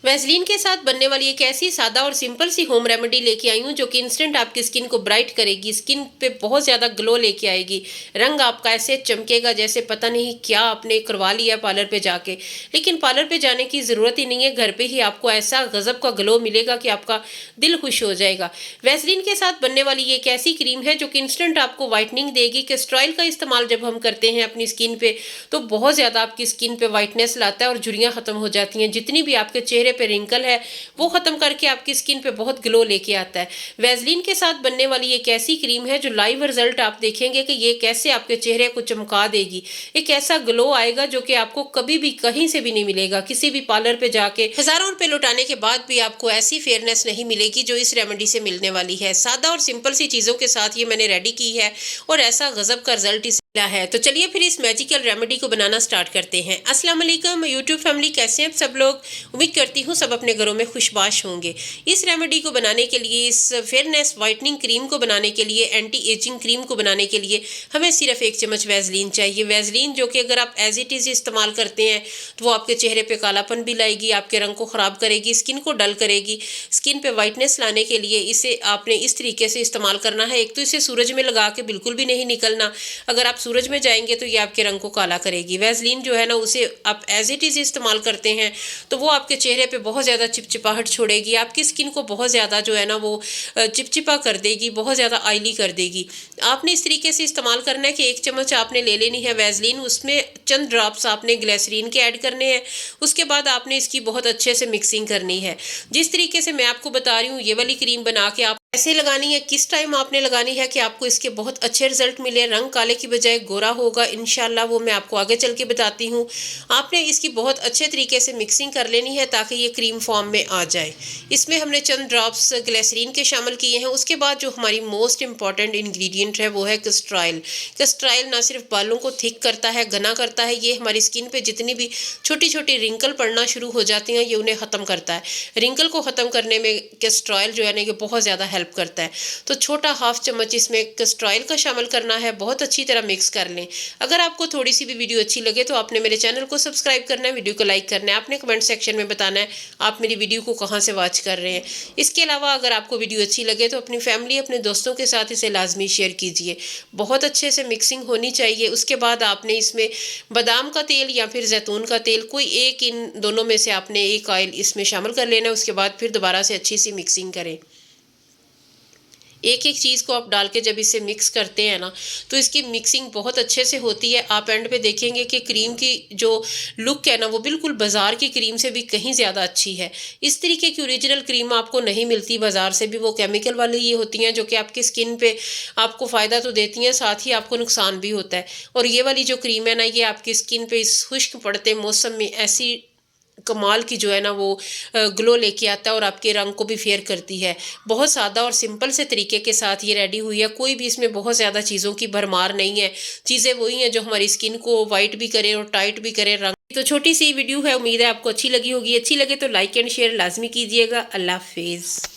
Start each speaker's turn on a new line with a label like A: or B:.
A: Vaseline के साथ बनने वाली एक ऐसी सादा और सिंपल सी होम रेमेडी लेके आई हूँ जो कि इंस्टेंट आपकी स्किन को ब्राइट करेगी, स्किन पे बहुत ज़्यादा ग्लो लेके आएगी। रंग आपका ऐसे चमकेगा जैसे पता नहीं क्या आपने करवा लिया पार्लर पे जाके। लेकिन पार्लर पे जाने की ज़रूरत ही नहीं है, घर पे ही आपको ऐसा गजब का ग्लो मिलेगा कि आपका दिल खुश हो जाएगा। वैसलीन के साथ बनने वाली ये एक ऐसी क्रीम है जो कि इंस्टेंट आपको वाइटनिंग देगी। कैस्टर ऑयल का इस्तेमाल जब हम करते हैं अपनी स्किन पे तो बहुत ज़्यादा आपकी स्किन पे वाइटनेस लाता है और झुर्रियाँ खत्म हो जाती हैं। जितनी भी आपके चेहरे पे रिंकल है वो खत्म करके आपकी स्किन पे बहुत ग्लो लेके आता है। वैसलीन के साथ बनने वाली एक ऐसी क्रीम है जो लाइव रिजल्ट आप देखेंगे कि ये कैसे आपके चेहरे को चमका देगी। एक ऐसा ग्लो आएगा जो कि आपको कभी भी कहीं से भी नहीं मिलेगा। किसी भी पार्लर पे जाके हजारों रुपए लुटाने के बाद भी आपको ऐसी फेयरनेस नहीं मिलेगी जो इस रेमेडी से मिलने वाली है। सादा और सिंपल सी चीजों के साथ ये मैंने रेडी की है और ऐसा गजब का रिजल्ट मिला है। तो चलिए फिर इस मैजिकल रेमेडी को बनाना स्टार्ट करते हैं। अस्सलाम वालेकुम यूट्यूब फैमिली, कैसे हैं सब लोग? उम्मीद करती हूँ सब अपने घरों में खुशबाश होंगे। इस रेमेडी को बनाने के लिए, इस फेयरनेस वाइटनिंग क्रीम को बनाने के लिए, एंटी एजिंग क्रीम को बनाने के लिए हमें सिर्फ 1 चम्मच वैसलीन चाहिए। वैसलीन जो कि अगर आप एज इट इज़ इस्तेमाल करते हैं तो वो आपके चेहरे पे कालापन भी लाएगी, आपके रंग को ख़राब करेगी, स्किन को डल करेगी। स्किन पे वाइटनेस लाने के लिए इसे आपने इस तरीके से इस्तेमाल करना है। एक तो इसे सूरज में लगा के बिल्कुल भी नहीं निकलना, अगर आप सूरज में जाएंगे तो ये आपके रंग को काला करेगी। वैसलीन जो है ना, उसे आप एज इट इज़ इस्तेमाल करते हैं तो वो आपके चेहरे पे बहुत ज़्यादा चिपचिपाहट छोड़ेगी, आपकी स्किन को बहुत ज़्यादा जो है ना वो चिपचिपा कर देगी, बहुत ज़्यादा ऑयली कर देगी। आपने इस तरीके से इस्तेमाल करना है कि 1 चम्मच आपने ले लेनी है वैसलीन, उसमें चंद ड्रॉप्स आपने ग्लिसरीन के ऐड करने हैं। उसके बाद आपने इसकी बहुत अच्छे से मिक्सिंग करनी है। जिस तरीके से मैं आपको बता रही हूँ ये वाली क्रीम बना के आप कैसे लगानी है, किस टाइम आपने लगानी है कि आपको इसके बहुत अच्छे रिजल्ट मिले, रंग काले की बजाय गोरा होगा इंशाल्लाह, वो मैं आपको आगे चल के बताती हूँ। आपने इसकी बहुत अच्छे तरीके से मिक्सिंग कर लेनी है ताकि ये क्रीम फॉर्म में आ जाए। इसमें हमने चंद ड्रॉप्स ग्लिसरीन के शामिल किए हैं। उसके बाद जो हमारी मोस्ट इंपॉर्टेंट इंग्रेडिएंट है वो है कैस्टर ऑयल। कैस्टर ऑयल ना सिर्फ बालों को थिक करता है, घना करता है, ये हमारी स्किन पे जितनी भी छोटी छोटी रिंकल पड़ना शुरू हो जाती हैं ये उन्हें ख़त्म करता है। रिंकल को ख़त्म करने में कैस्टर ऑयल जो है ना ये बहुत ज़्यादा हेल्प करता है। तो छोटा हाफ चम्मच इसमें कैस्टर ऑयल का शामिल करना है। बहुत अच्छी तरह मिक्स कर लें। अगर आपको थोड़ी सी भी वीडियो अच्छी लगे तो आपने मेरे चैनल को सब्सक्राइब करना है, वीडियो को लाइक करना है, आपने कमेंट सेक्शन में बताना है आप मेरी वीडियो को कहाँ से वॉच कर रहे हैं। इसके अलावा अगर आपको वीडियो अच्छी लगे तो अपनी फैमिली, अपने दोस्तों के साथ इसे लाजमी शेयर कीजिए। बहुत अच्छे से मिक्सिंग होनी चाहिए। उसके बाद आपने इसमें बादाम का तेल या फिर जैतून का तेल, कोई एक इन दोनों में से आपने एक ऑयल इसमें शामिल कर लेना है। उसके बाद फिर दोबारा से अच्छी सी मिक्सिंग करें। एक एक चीज़ को आप डाल के जब इसे मिक्स करते हैं ना तो इसकी मिक्सिंग बहुत अच्छे से होती है। आप एंड पे देखेंगे कि क्रीम की जो लुक है ना वो बिल्कुल बाज़ार की क्रीम से भी कहीं ज़्यादा अच्छी है। इस तरीके की ओरिजिनल क्रीम आपको नहीं मिलती बाज़ार से भी, वो केमिकल वाली ये होती हैं जो कि आपकी स्किन पे आपको फ़ायदा तो देती हैं साथ ही आपको नुकसान भी होता है। और ये वाली जो क्रीम है ना ये आपकी स्किन पे इस खुश्क पड़ते मौसम में ऐसी कमाल की जो है ना वो ग्लो लेके आता है और आपके रंग को भी फेयर करती है। बहुत सादा और सिंपल से तरीके के साथ ये रेडी हुई है। कोई भी इसमें बहुत ज़्यादा चीज़ों की भरमार नहीं है। चीज़ें वही हैं जो हमारी स्किन को वाइट भी करें और टाइट भी करें रंग। तो छोटी सी वीडियो है, उम्मीद है आपको अच्छी लगी होगी। अच्छी लगे तो लाइक एंड शेयर लाजमी कीजिएगा। अल्लाह हाफिज़।